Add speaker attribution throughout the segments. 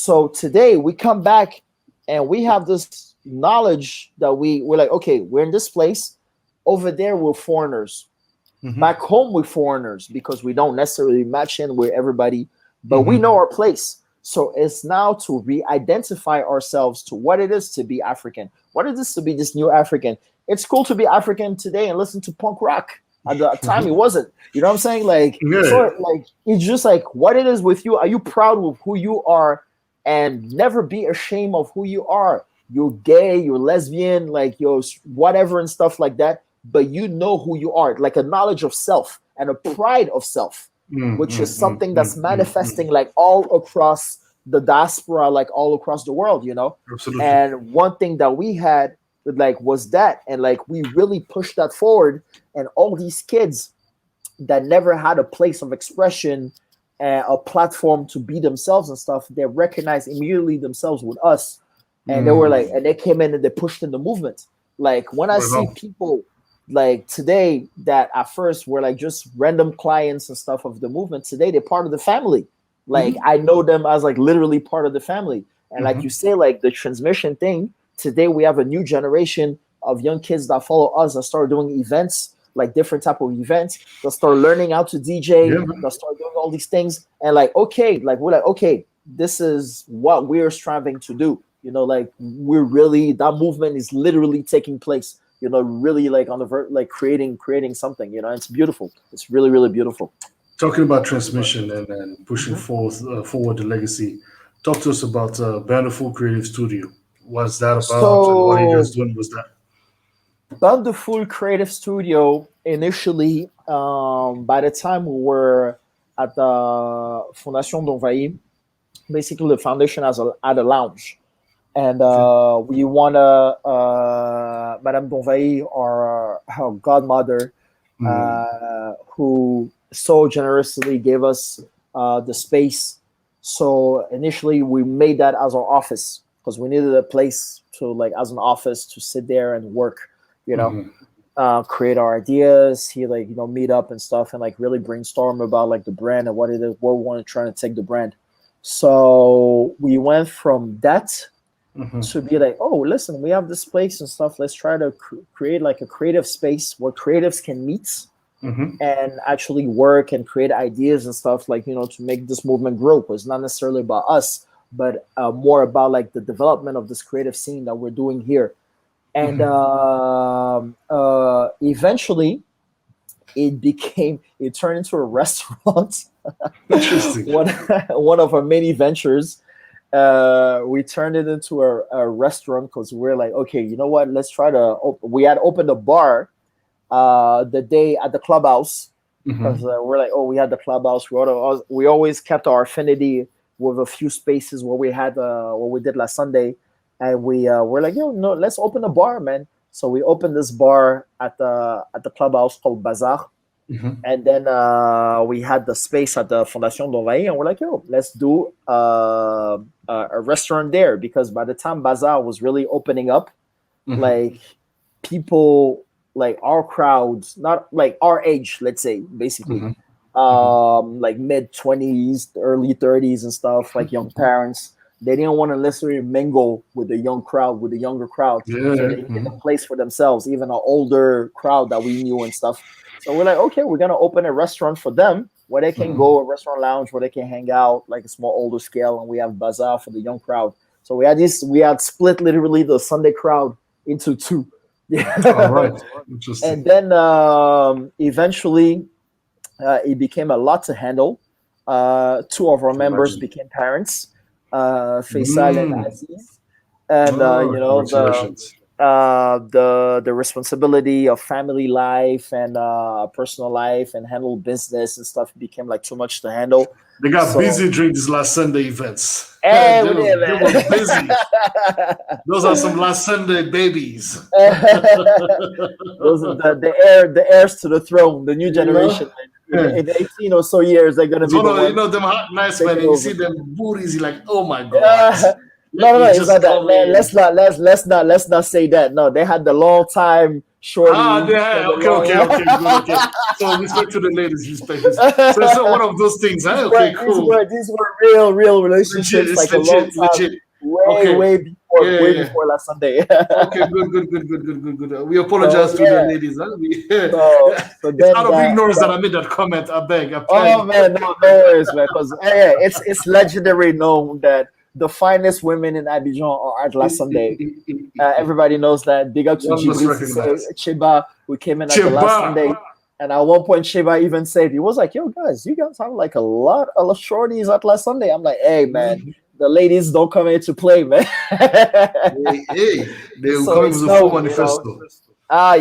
Speaker 1: So today we come back and we have this knowledge that we're like, okay, we're in this place. Over there, we're foreigners. Back home, we're foreigners because we don't necessarily match in with everybody, but we know our place. So it's now to re-identify ourselves to what it is to be African. What it is to be this new African. It's cool to be African today and listen to punk rock. At the time, it wasn't. You know what I'm saying? Like, so like it's just like what it is with you. Are you proud of who you are? And never be ashamed of who you are. You're gay, you're lesbian, like you're whatever and stuff like that. But you know who you are, like a knowledge of self and a pride of self, which is something that's manifesting like all across the diaspora, like all across the world, you know?
Speaker 2: Absolutely.
Speaker 1: And one thing that we had like was that, and like we really pushed that forward. And all these kids that never had a place of expression, a platform to be themselves and stuff, they recognized immediately themselves with us. And they were like, and they came in and they pushed in the movement. Like when I see people like today that at first were like just random clients and stuff of the movement, today they're part of the family. Like I know them as like literally part of the family. And like you say, like the transmission thing, today we have a new generation of young kids that follow us that start doing events, like different type of events. They'll start learning how to DJ. They'll start doing all these things. And like, okay, like we're like, okay, this is what we're striving to do. You know, like we're really, that movement is literally taking place. You know, really like on the like creating something. You know, it's beautiful. It's really, really beautiful.
Speaker 2: Talking about transmission and pushing forward the legacy. Talk to us about Bountiful Creative Studio. What's that about? And what are you guys doing with that?
Speaker 1: Bountiful Creative Studio initially, by the time we were at the Fondation d'Envahir, basically the foundation had a lounge. And we want to, Madame d'Envahir, our godmother, who so generously gave us the space. So initially we made that as our office because we needed a place to like as an office to sit there and work, you know, create our ideas, like, you know, meet up and stuff and like really brainstorm about like the brand and what it is, where we want to try to take the brand. So we went from that to be like, oh, listen, we have this place and stuff. Let's try to create like a creative space where creatives can meet and actually work and create ideas and stuff, like, you know, to make this movement grow. It's not necessarily about us, but more about like the development of this creative scene that we're doing here. And eventually it turned into a restaurant.
Speaker 2: Interesting.
Speaker 1: One of our many ventures. We turned it into a restaurant because we're like, okay, you know what? Let's try to. We had opened a bar the day at the clubhouse because we're like, oh, we had the clubhouse. We always kept our affinity with a few spaces where we had what we did last Sunday, and we're like, yo, no, let's open a bar, man. So we opened this bar at the clubhouse called Bazaar. And then we had the space at the Fondation d'Envahir, and we're like, yo, let's do a restaurant there, because by the time Bazaar was really opening up, like people like our crowds, not like our age, let's say, basically, like mid-20s, early 30s and stuff, like young parents, they didn't want to necessarily mingle with the young crowd, with the younger crowd. So they needed a place for themselves, even an older crowd that we knew and stuff. So we're like, okay, we're gonna open a restaurant for them where they can go, a restaurant lounge where they can hang out, like a small older scale, and we have Bazaar for the young crowd. So we had split literally the Sunday crowd into two.
Speaker 2: All right, interesting.
Speaker 1: And then eventually it became a lot to handle. Two of our members became parents, Faisal and Aziz, and you know, the responsibility of family life and personal life and handle business and stuff became like too much to handle.
Speaker 2: They got busy during these last Sunday events.
Speaker 1: Hey,
Speaker 2: they were busy. Those are some last Sunday babies.
Speaker 1: Those are the heirs to the throne, the new generation. In 18 or so years, they're gonna be.
Speaker 2: You know them hot nice man. You see them booties, you're like, oh my god.
Speaker 1: No, it's not that. Man, let's not say that. No, they had the long time shorty.
Speaker 2: Yeah, okay, good, okay. So respect to the ladies, respect. So one of those things. Huh? Okay, cool.
Speaker 1: These were real
Speaker 2: Legit,
Speaker 1: relationships,
Speaker 2: it's
Speaker 1: like a long time,
Speaker 2: legit.
Speaker 1: way
Speaker 2: Okay, yeah,
Speaker 1: way
Speaker 2: yeah.
Speaker 1: before last Sunday.
Speaker 2: Okay, good. We
Speaker 1: So
Speaker 2: apologize to the
Speaker 1: yeah,
Speaker 2: ladies. Huh?
Speaker 1: so
Speaker 2: It's
Speaker 1: then
Speaker 2: out of ignorance that
Speaker 1: that
Speaker 2: I made that comment. I beg, I
Speaker 1: oh
Speaker 2: beg.
Speaker 1: man, no worries, man, because yeah, it's legendary known that the finest women in Abidjan are at last Sunday. Everybody knows that. Big up to
Speaker 2: One must
Speaker 1: Jibril Sisse,
Speaker 2: recognize.
Speaker 1: Chiba, who came in at the last
Speaker 2: Cheba.
Speaker 1: Sunday. And at one point, Chiba even said, he was like, yo, guys, you guys have like a lot of shorties at last Sunday. I'm like, hey, man, the ladies don't come here to play, man.
Speaker 2: Hey, they will
Speaker 1: So
Speaker 2: come
Speaker 1: it's
Speaker 2: with a full
Speaker 1: no,
Speaker 2: manifesto.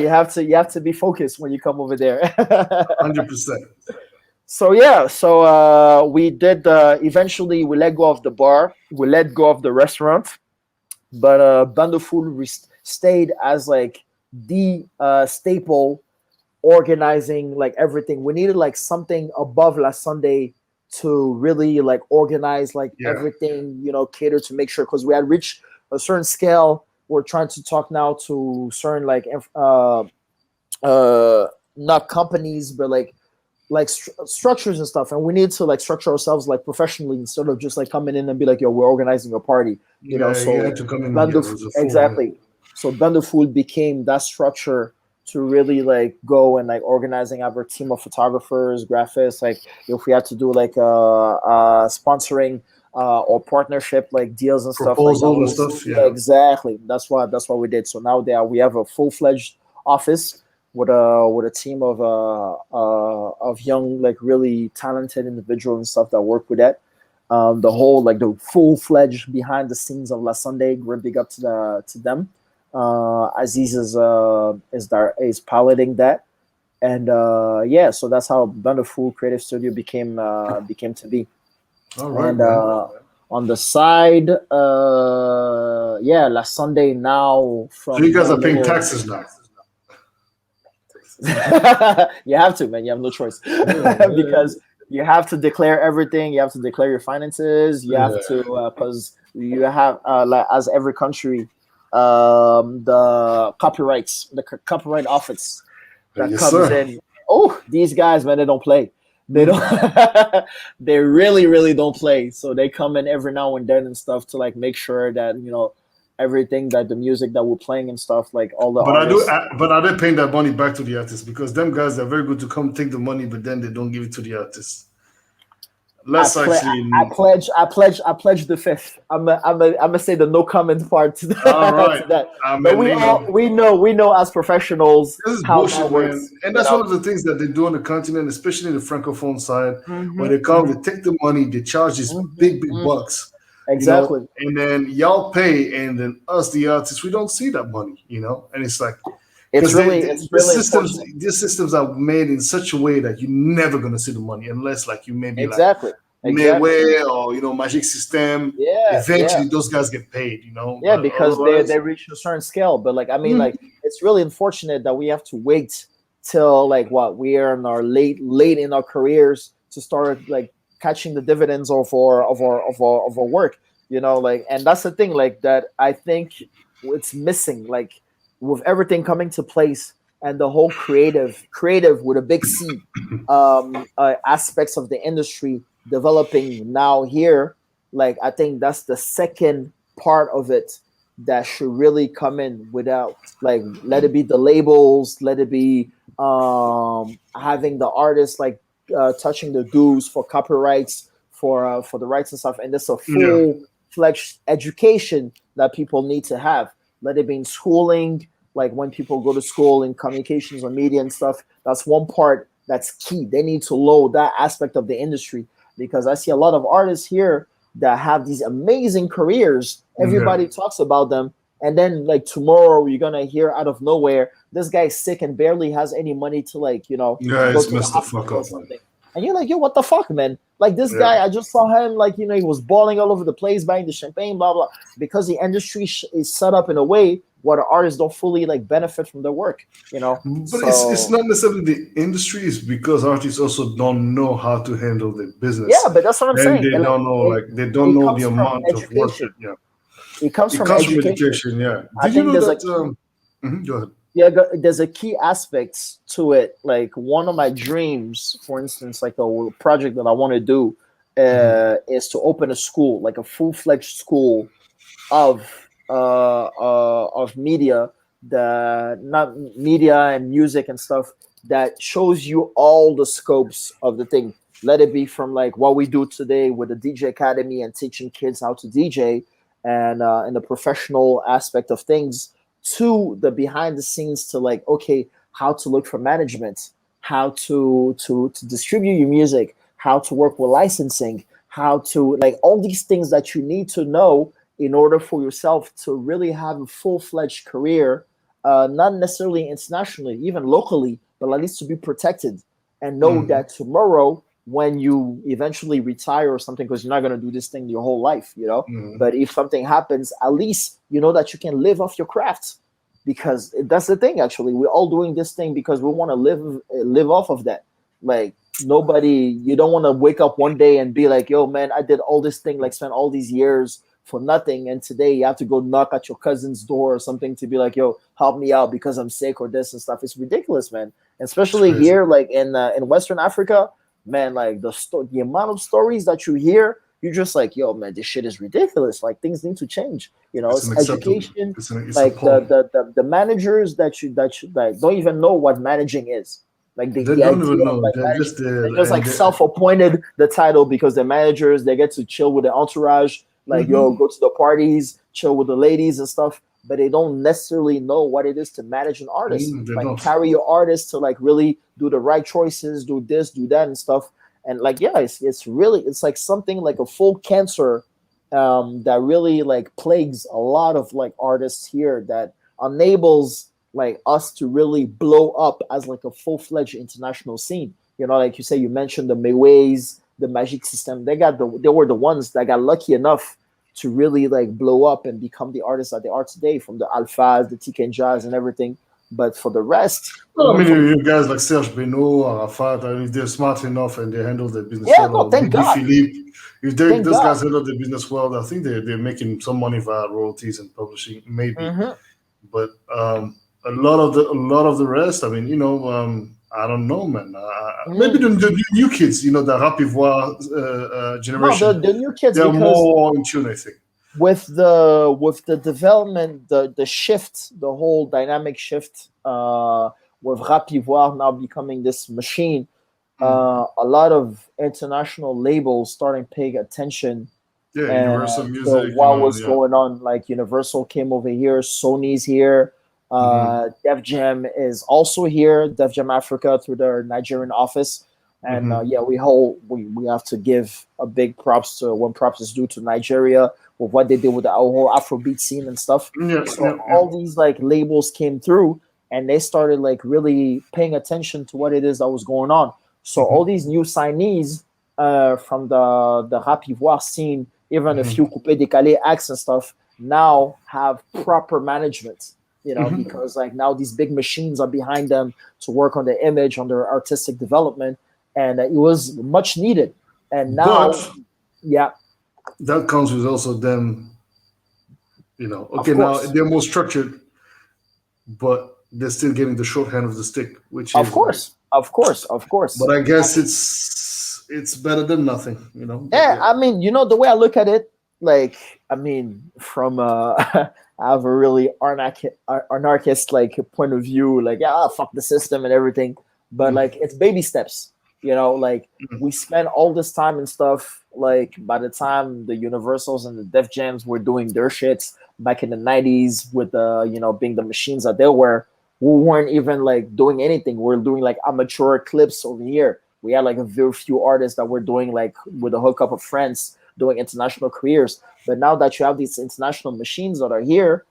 Speaker 1: you have to be focused when you come over there.
Speaker 2: 100%.
Speaker 1: So yeah, we did eventually we let go of the bar, we let go of the restaurant, but Bandofool stayed as like the staple organizing like everything. We needed like something above last Sunday to really like organize like
Speaker 2: Yeah.
Speaker 1: everything, cater to make sure, because we had reached a certain scale. We're trying to talk now to certain like not companies, but like structures and stuff, and we need to like structure ourselves like professionally instead of just like coming in and be like, yo, we're organizing a party,
Speaker 2: Yeah, you
Speaker 1: so
Speaker 2: had to come in here. It was a full,
Speaker 1: exactly. So Bandofood became that structure to really like go and like organizing our team of photographers, graphics, like if we had to do like sponsoring or partnership like deals and stuff like that.
Speaker 2: proposal and stuff. Yeah.
Speaker 1: Exactly, that's what we did. So now we have a full-fledged office with a team of young, like really talented individuals and stuff that work with that. The whole like the full-fledged behind the scenes of La Sunday, great big up to them. Aziz is piloting that, and yeah, so that's how Wonderful Creative Studio became to be.
Speaker 2: All right,
Speaker 1: And
Speaker 2: man.
Speaker 1: on the side, yeah, La Sunday now from
Speaker 2: So you guys
Speaker 1: the
Speaker 2: are paying
Speaker 1: little-
Speaker 2: taxes now.
Speaker 1: you have to, man. You have no choice because you have to declare everything. You have to declare your finances. You have to because you have like, as every country, the copyright office that
Speaker 2: Yes,
Speaker 1: comes
Speaker 2: sir.
Speaker 1: in. Oh, these guys, man, they don't play. They don't. They really don't play. So they come in every now and then and stuff to like make sure that everything, that the music that we're playing and stuff, like all the artists.
Speaker 2: But are they paying that money back to the artists? Because them guys are very good to come take the money, but then they don't give it to the artists.
Speaker 1: I pledge the fifth. I'm gonna say the no comment part to that.
Speaker 2: All right.
Speaker 1: To that.
Speaker 2: I
Speaker 1: But
Speaker 2: mean,
Speaker 1: we know as professionals
Speaker 2: this is
Speaker 1: how
Speaker 2: bullshit,
Speaker 1: that works.
Speaker 2: man. And that's one of the things that they do on the continent, especially in the francophone side, where they come, they take the money, they charge these big bucks.
Speaker 1: Exactly.
Speaker 2: And then y'all pay, and then us, the artists, we don't see that money, and it's like,
Speaker 1: It's really
Speaker 2: these systems are made in such a way that you're never gonna see the money unless like you maybe
Speaker 1: exactly.
Speaker 2: like Mayway or Magic System.
Speaker 1: Yeah.
Speaker 2: Eventually those guys get paid,
Speaker 1: Yeah,
Speaker 2: but
Speaker 1: because
Speaker 2: otherwise-
Speaker 1: they reach a certain scale. But like I mean, like it's really unfortunate that we have to wait till like what we are in our late in our careers to start like catching the dividends of our work. Like, and that's the thing, like that I think it's missing, like with everything coming to place and the whole creative with a big C aspects of the industry developing now here. Like I think that's the second part of it that should really come in, without like, let it be the labels, let it be having the artists like touching the dues for copyrights for the rights and stuff, and this a full-fledged education that people need to have. Let it be in schooling, like when people go to school in communications or media and stuff. That's one part that's key. They need to load that aspect of the industry, because I see a lot of artists here that have these amazing careers. Everybody talks about them, and then like tomorrow you're gonna hear out of nowhere, this guy's sick and barely has any money to like go to
Speaker 2: messed the fuck up,
Speaker 1: something. And you're like, yo, what the fuck, man? Like this guy, I just saw him, like, he was balling all over the place, buying the champagne, blah, blah. Because the industry is set up in a way where the artists don't fully like benefit from their work,
Speaker 2: But it's not necessarily the industry, it's because artists also don't know how to handle their business.
Speaker 1: Yeah, but that's what I'm saying.
Speaker 2: They don't know, they don't know the amount of work.
Speaker 1: It comes from education.
Speaker 2: Yeah.
Speaker 1: I
Speaker 2: Did you
Speaker 1: think
Speaker 2: know
Speaker 1: there's
Speaker 2: that? Go ahead.
Speaker 1: Yeah, there's a key aspect to it. Like one of my dreams, for instance, like a project that I want to do,
Speaker 2: Hmm.
Speaker 1: is to open a school, like a full-fledged school of media, the not media and music and stuff, that shows you all the scopes of the thing. Let it be from like what we do today with the DJ Academy and teaching kids how to DJ, and the professional aspect of things, to the behind the scenes, to like, okay, how to look for management, how to distribute your music, how to work with licensing, how to like all these things that you need to know in order for yourself to really have a full-fledged career, not necessarily internationally, even locally, but at least to be protected and know
Speaker 2: Hmm.
Speaker 1: that tomorrow when you eventually retire or something, because you're not going to do this thing your whole life,
Speaker 2: Hmm.
Speaker 1: but if something happens, at least you know that you can live off your craft, because that's the thing. Actually, we're all doing this thing because we want to live off of that. Like, nobody, you don't want to wake up one day and be like, yo man, I did all this thing, like spent all these years for nothing, and today you have to go knock at your cousin's door or something to be like, yo, help me out because I'm sick or this and stuff. It's ridiculous, man.
Speaker 2: It's
Speaker 1: Especially
Speaker 2: crazy.
Speaker 1: here, like in Western Africa, man. Like the amount of stories that you hear, you're just like, yo man, this shit is ridiculous. Like, things need to change.
Speaker 2: It's
Speaker 1: It's
Speaker 2: unacceptable.
Speaker 1: education.
Speaker 2: It's
Speaker 1: Like the
Speaker 2: appalling.
Speaker 1: the the, the managers that like don't even know what managing is. Like
Speaker 2: They
Speaker 1: the
Speaker 2: don't even
Speaker 1: idea of
Speaker 2: know.
Speaker 1: like
Speaker 2: They're
Speaker 1: managing,
Speaker 2: just there,
Speaker 1: they're just
Speaker 2: and
Speaker 1: like self-appointed the title because they're managers. They get to chill with the entourage, like, yo,
Speaker 2: hmm
Speaker 1: go to the parties, chill with the ladies and stuff. But they don't necessarily know what it is to manage an artist,
Speaker 2: they
Speaker 1: like
Speaker 2: don't.
Speaker 1: carry your artist to like really do the right choices, do this, do that, and stuff. And like, yeah, it's really, it's like something like a full cancer, that really like plagues a lot of like artists here, that enables like us to really blow up as like a full-fledged international scene. Like you say, you mentioned the Mayways, the Magic System. They were the ones that got lucky enough to really like blow up and become the artists that they are today, from the Alphas, the TK Jazz, and everything. But for the rest,
Speaker 2: Well, I
Speaker 1: even
Speaker 2: mean,
Speaker 1: from,
Speaker 2: you guys like Serge Benoit, Arafat, I mean, if they're smart enough and they handle their business
Speaker 1: yeah,
Speaker 2: well,
Speaker 1: no,
Speaker 2: or
Speaker 1: thank
Speaker 2: maybe
Speaker 1: God,
Speaker 2: Philippe, if
Speaker 1: thank
Speaker 2: those
Speaker 1: God.
Speaker 2: guys handle their business well, I think they're making some money via royalties and publishing, maybe.
Speaker 1: Hmm.
Speaker 2: But a lot of the rest, I mean, I don't know, man. Maybe
Speaker 1: Hmm.
Speaker 2: the new kids, the Rapivois
Speaker 1: No, the
Speaker 2: generation,
Speaker 1: the new kids,
Speaker 2: they're
Speaker 1: because
Speaker 2: more in tune, I think.
Speaker 1: with the development, the shift, the whole dynamic shift, with Rapivoire now becoming this machine,
Speaker 2: Mm.
Speaker 1: a lot of international labels starting paying attention,
Speaker 2: Yeah, Universal
Speaker 1: to
Speaker 2: Music,
Speaker 1: what was
Speaker 2: yeah.
Speaker 1: going on. Like Universal came over here, Sony's here,
Speaker 2: Hmm.
Speaker 1: Def Jam is also here, Def Jam Africa through their Nigerian office. And
Speaker 2: Hmm.
Speaker 1: yeah, we have to give a big props to, when props is due to Nigeria, with what they did with the whole Afrobeat scene and stuff.
Speaker 2: Yeah,
Speaker 1: So
Speaker 2: yeah, yeah.
Speaker 1: all these like labels came through, and they started like really paying attention to what it is that was going on. So all
Speaker 2: Hmm.
Speaker 1: these new signees, from the rap ivoire scene, even a few
Speaker 2: Hmm.
Speaker 1: coupé décalé acts and stuff, now have proper management.
Speaker 2: Hmm.
Speaker 1: Because like now these big machines are behind them to work on their image, on their artistic development, and it was much needed. And
Speaker 2: But
Speaker 1: now, yeah,
Speaker 2: that comes with also them,
Speaker 1: of
Speaker 2: okay, now
Speaker 1: course,
Speaker 2: they're more structured, but they're still getting the short hand of the stick, which
Speaker 1: of
Speaker 2: is like,
Speaker 1: course, of course, of
Speaker 2: but
Speaker 1: course.
Speaker 2: I
Speaker 1: I
Speaker 2: guess
Speaker 1: mean,
Speaker 2: it's better than nothing, but
Speaker 1: yeah,
Speaker 2: yeah.
Speaker 1: I mean, the way I look at it, like, I mean, from I have a really anarchist like point of view, like, yeah, fuck the system and everything, but
Speaker 2: Mm.
Speaker 1: like, it's baby steps. Like, we spent all this time and stuff. Like, by the time the Universals and the Def Jams were doing their shits back in the '90s, with the being the machines that they were, we weren't even like doing anything. We're doing like amateur clips over here. We had like a very few artists that were doing like with a hookup of friends doing international careers. But now that you have these international machines that are here,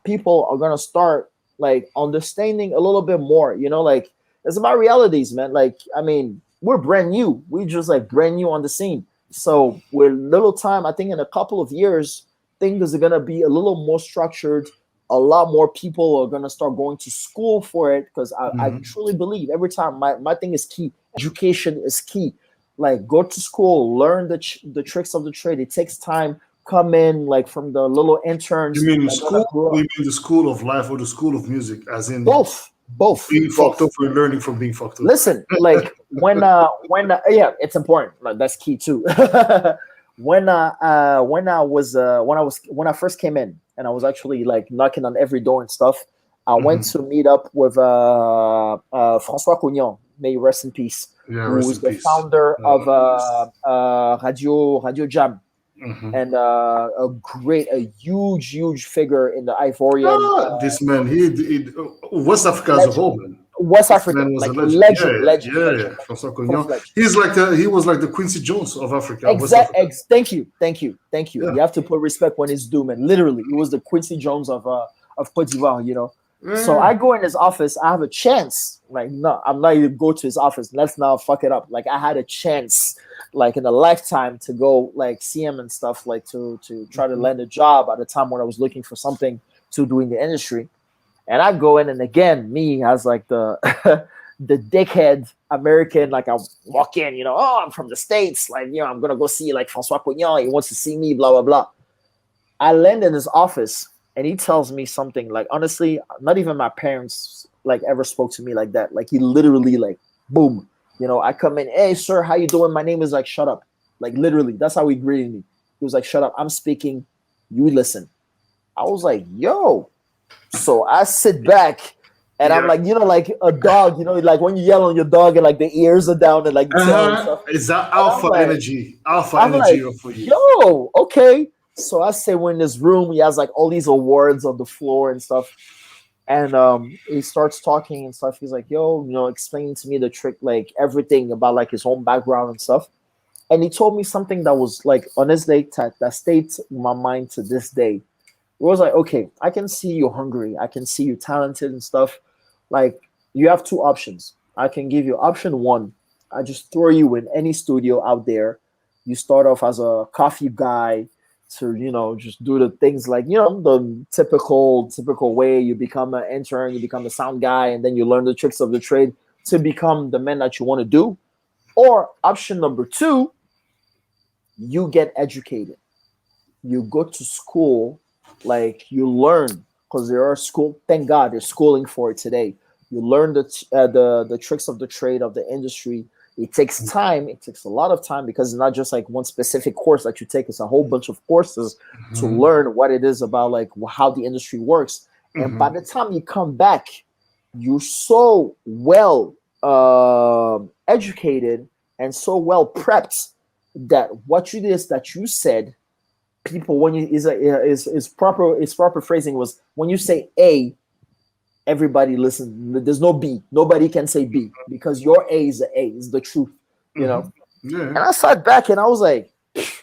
Speaker 1: people are gonna start like understanding a little bit more. Like, it's about realities, man. Like, I mean, we're brand new. We just like brand new on the scene. So with little time, I think in a couple of years, things are gonna be a little more structured. A lot more people are gonna start going to school for it, because I
Speaker 2: Mhm.
Speaker 1: truly believe every time, my thing is key. Education is key. Like, go to school, learn the tricks of the trade. It takes time. come in like from the little
Speaker 2: You
Speaker 1: interns
Speaker 2: mean
Speaker 1: like when I
Speaker 2: school?
Speaker 1: grew
Speaker 2: Or
Speaker 1: up.
Speaker 2: you mean the school of life or the school of music? As in
Speaker 1: Both
Speaker 2: being fucked
Speaker 1: both
Speaker 2: up or learning from being fucked up?
Speaker 1: Listen, like yeah, it's important. Like, that's key too. When I first came in and I was actually like knocking on every door and stuff, I went
Speaker 2: Hmm.
Speaker 1: to meet up with François Cognon, may he rest in peace,
Speaker 2: Yeah,
Speaker 1: who
Speaker 2: rest
Speaker 1: is
Speaker 2: in
Speaker 1: the
Speaker 2: peace.
Speaker 1: founder of Radio Jam,
Speaker 2: Mhm.
Speaker 1: and a huge figure in the Ivorian
Speaker 2: This man, he West Africa as a
Speaker 1: legend,
Speaker 2: whole, man.
Speaker 1: West
Speaker 2: This man
Speaker 1: Africa,
Speaker 2: was a
Speaker 1: like
Speaker 2: legend. Yeah,
Speaker 1: legend, legend,
Speaker 2: yeah, yeah.
Speaker 1: legend, legend,
Speaker 2: François
Speaker 1: full
Speaker 2: Cognon.
Speaker 1: fledged.
Speaker 2: He was like the Quincy Jones of Africa, West
Speaker 1: Exact.
Speaker 2: Africa.
Speaker 1: Thank you. Thank you. Thank you.
Speaker 2: Yeah,
Speaker 1: You have to put respect when it's due, man. Literally, it was the Quincy Jones of Cote d'Ivoire. So
Speaker 2: yeah.
Speaker 1: I go in his office. I have a chance. Like, no, I'm not even go to his office. Let's not fuck it up. Like, I had a chance, like in a lifetime, to go like see him and stuff, like to try to
Speaker 2: Mhm.
Speaker 1: land a job at a time when I was looking for something to do in the industry. And I go in, and again, me as like the the dickhead American, like I walk in, oh, I'm from the States, like, I'm gonna go see like Francois Cognon, he wants to see me, blah blah blah. I land in his office, and he tells me something like, honestly, not even my parents like ever spoke to me like that. Like, he literally, like, boom, I come in, hey sir, how you doing? My name is, like, shut up. Like, literally, that's how he greeted me. He was like, shut up, I'm speaking, you listen. I was like, yo. So I sit back, and I'm
Speaker 2: Yeah.
Speaker 1: like, like a dog, like when you yell on your dog and like the ears are down and like the tail and stuff.
Speaker 2: It's that
Speaker 1: And I'm like,
Speaker 2: alpha
Speaker 1: I'm
Speaker 2: energy
Speaker 1: like,
Speaker 2: for you.
Speaker 1: yo, okay. So I say we're in this room. He has like all these awards on the floor and stuff. And he starts talking and stuff. He's like, yo, explaining to me the trick, like everything about like his home background and stuff. And he told me something that was like on his day that stayed in my mind to this day. It was like, okay, I can see you're hungry. I can see you're talented and stuff. Like, you have two options. I can give you option one. I just throw you in any studio out there. You start off as a coffee guy to, just do the things like, the typical way. You become an intern, you become a sound guy, and then you learn the tricks of the trade to become the man that you want to do. Or option number two, you get educated. You go to school, like you learn, because there are school, thank god there's schooling for it today. You learn the tricks of the trade of the industry. It takes time, it takes a lot of time, because it's not just like one specific course that you take. It's a whole bunch of courses to
Speaker 2: Mhm.
Speaker 1: learn what it is about, like how the industry works. And by
Speaker 2: Mhm.
Speaker 1: the time you come back, you're so well educated and so well prepped that what it is that you said, people, when you is proper phrasing was, when you say A, everybody listen. There's no B. Nobody can say B, because your A is the A, is the truth. you know
Speaker 2: Mhm. Yeah.
Speaker 1: and I sat back and I was like,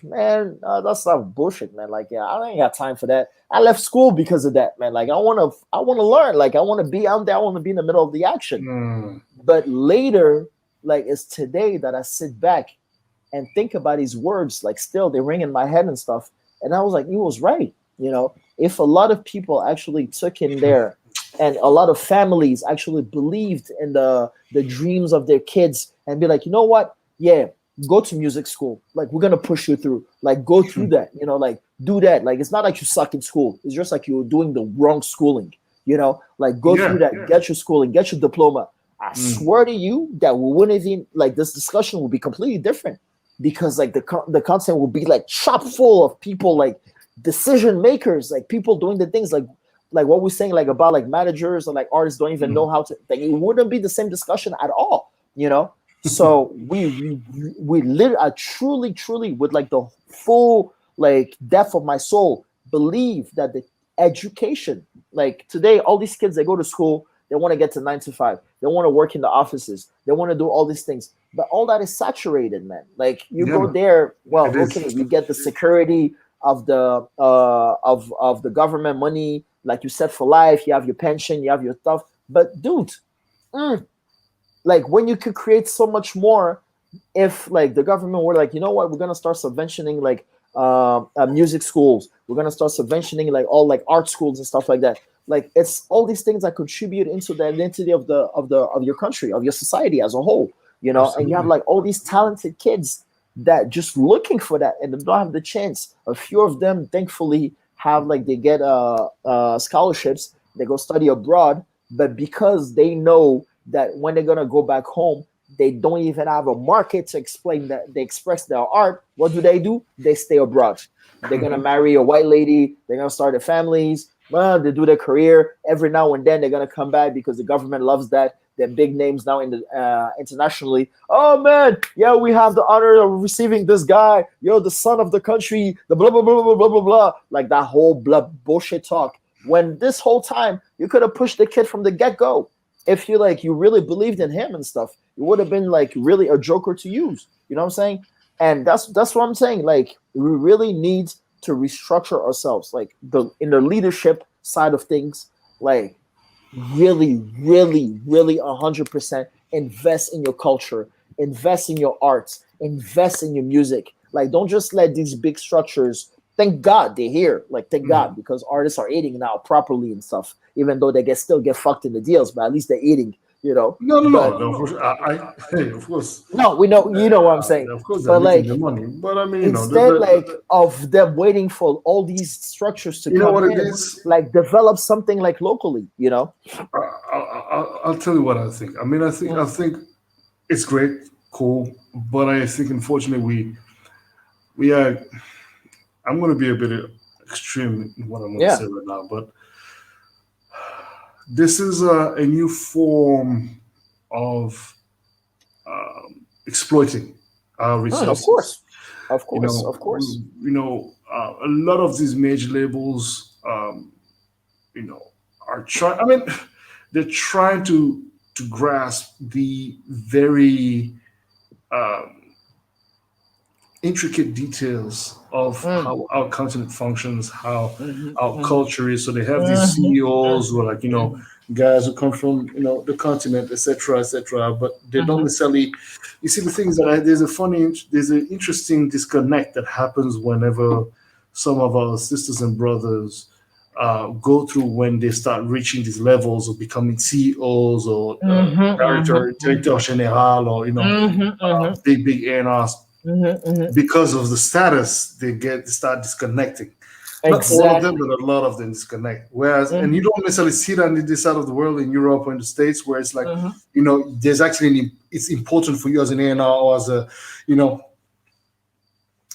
Speaker 1: man, that's not bullshit, man. Like, yeah, I ain't got time for that. I left school because of that, man. Like, I want to learn. Like, I want to be out there. I want to be in the middle of the action.
Speaker 2: Mm.
Speaker 1: But later, like, it's today that I sit back and think about his words. Like, still they ring in my head and stuff. And I was like, he was right. If a lot of people actually took in there, and a lot of families actually believed in the dreams of their kids, and be like, you know what, yeah, go to music school, like, we're gonna push you through, like, go through that, like, do that. Like, it's not like you suck in school, it's just like you're doing the wrong schooling. Like, go through
Speaker 2: Yeah.
Speaker 1: that, get your schooling, get your diploma. I
Speaker 2: Mm.
Speaker 1: swear to you that we wouldn't even, like, this discussion will be completely different, because like the content will be like chock full of people, like decision makers, like people doing the things, like what we're saying, like about like managers or like artists don't even know
Speaker 2: Mm.
Speaker 1: how to, like, it wouldn't be the same discussion at all. So I truly with like the full like depth of my soul believe that the education, like today, all these kids, they go to school, they want to get to 9 to 5, they want to work in the offices, they want to do all these things, but all that is saturated, man. Like, you
Speaker 2: Yeah,
Speaker 1: go
Speaker 2: man.
Speaker 1: there, well,
Speaker 2: It
Speaker 1: okay,
Speaker 2: is.
Speaker 1: you get the security of the government money, like you said, for life. You have your pension, you have your stuff. But dude, mm, like, when you could create so much more, if like the government were like, you know what, we're gonna start subventioning like music schools, we're gonna start subventioning like all like art schools and stuff like that. Like, it's all these things that contribute into the identity of your country, of your society as a whole. And you have
Speaker 2: Absolutely.
Speaker 1: like all these talented kids, that just looking for that and they don't have the chance. A few of them, thankfully, have like they get scholarships. They go study abroad, but because they know that when they're gonna go back home, they don't even have a market to explain that they express their art. What do? They stay abroad. They're gonna marry a white lady. They're gonna start their families. Well, they do their career. Every now and then they're gonna come back because the government loves that. They're big names now in the internationally. Oh man, yeah, we have the honor of receiving this guy. Yo, the son of the country. The blah blah blah blah blah blah blah. Like that whole blah bullshit talk. When this whole time you could have pushed the kid from the get go. If you like, you really believed in him and stuff, it would have been like really a joker to use. You know what I'm saying? And that's what I'm saying. Like we really need to restructure ourselves, like in the leadership side of things, like really, really, really 100% invest in your culture, invest in your arts, invest in your music. Like, don't just let these big structures. Thank God they're here. Like, thank God, because artists are eating now properly and stuff. Even though they still get fucked in the deals, but at least they're eating. You know.
Speaker 2: No. Of course.
Speaker 1: No, we know. You know what I'm saying.
Speaker 2: Of course, they're
Speaker 1: but
Speaker 2: making
Speaker 1: like,
Speaker 2: the money. But I mean,
Speaker 1: instead, like of them waiting for all these structures to come in, like develop something like locally. You know.
Speaker 2: I'll tell you what I think. I mean, I think it's great, cool, but I think unfortunately we are. I'm going to be a bit extreme in what I'm going to say right now, but this is a new form of exploiting our resources.
Speaker 1: Of course.
Speaker 2: You know, a lot of these major labels, you know, are trying. I mean, they're trying to grasp the very intricate details of how our continent functions, how our culture is. So they have these CEOs who are like, you know, guys who come from, you know, the continent, etc., but they don't necessarily. You see, the thing is that there's an interesting disconnect that happens whenever some of our sisters and brothers go through when they start reaching these levels of becoming CEOs or director general, or you know, big A&Rs. Because of the status they start disconnecting. Not all of them, but a lot of them disconnect. Whereas, and you don't necessarily see that in this side of the world, in Europe or in the States, where it's like, you know, there's actually it's important for you as an A&R or as a, you know,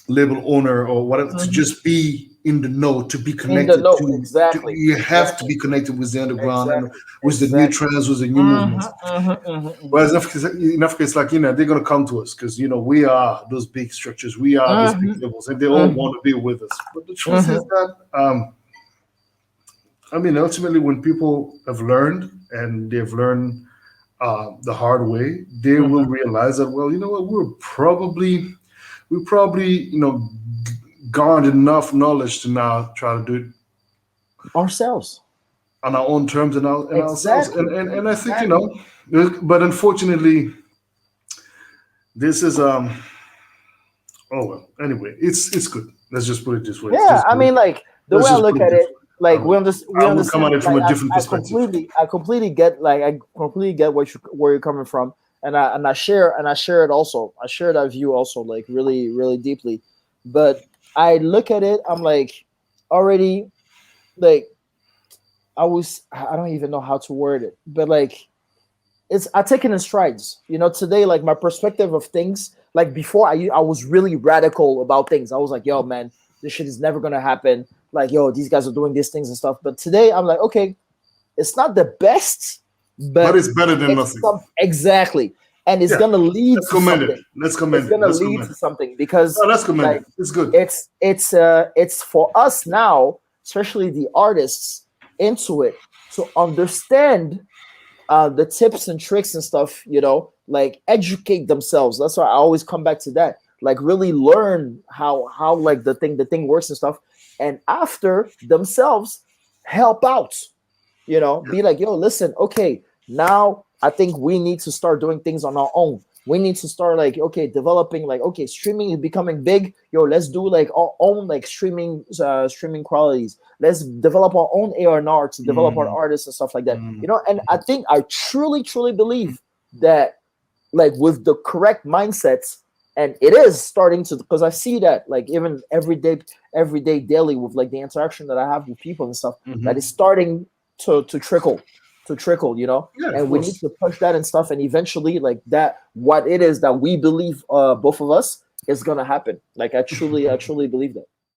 Speaker 2: label owner or whatever to just be in the know, to be connected you have to be connected with the underground and with the new trends, with the new movements. Whereas in Africa, it's like, you know, they're going to come to us because, you know, we are those big structures, we are these big labels, and they all want to be with us. But the truth is that, I mean, ultimately, when people have learned and they've learned the hard way, they will realize that, well, you know what, we probably, you know, garnered enough knowledge to now try to do it
Speaker 1: ourselves
Speaker 2: on our own terms and ourselves. And I think, you know, but unfortunately, this is oh well. Anyway, it's good. Let's just put it this way.
Speaker 1: Yeah, I mean, like the way I look at it, like we understand.
Speaker 2: Come at it from a different perspective.
Speaker 1: I completely get where you're coming from, and I share it also. I share that view also, like really, really deeply. But I look at it, I'm like, already, like, I don't even know how to word it, but like, I take it in strides. You know, today, like my perspective of things, like before I was really radical about things. I was like, yo, man, this shit is never going to happen. Like, yo, these guys are doing these things and stuff. But today I'm like, okay, it's not the best, but
Speaker 2: it's better than nothing.
Speaker 1: Exactly. And it's gonna lead to something.
Speaker 2: Let's commend it.
Speaker 1: It's gonna lead to something because
Speaker 2: let's commend it. It's good.
Speaker 1: It's for us now, especially the artists, into it to understand the tips and tricks and stuff. You know, like educate themselves. That's why I always come back to that. Like really learn how like the thing works and stuff, and after themselves help out. You know, be like, yo, listen, okay, now I think we need to start doing things on our own. We need to start like, okay, developing like, okay, streaming is becoming big. Yo, let's do like our own like streaming qualities. Let's develop our own A&R to develop our artists and stuff like that. You know, and I think I truly, truly believe that like with the correct mindsets and it is starting to, because I see that like even every day daily with like the interaction that I have with people and stuff, that is starting to trickle,
Speaker 2: Yeah, of
Speaker 1: and we need
Speaker 2: course.
Speaker 1: to push that and stuff, and eventually like that, what it is that we believe, both of us, is gonna happen. Like I truly believe that.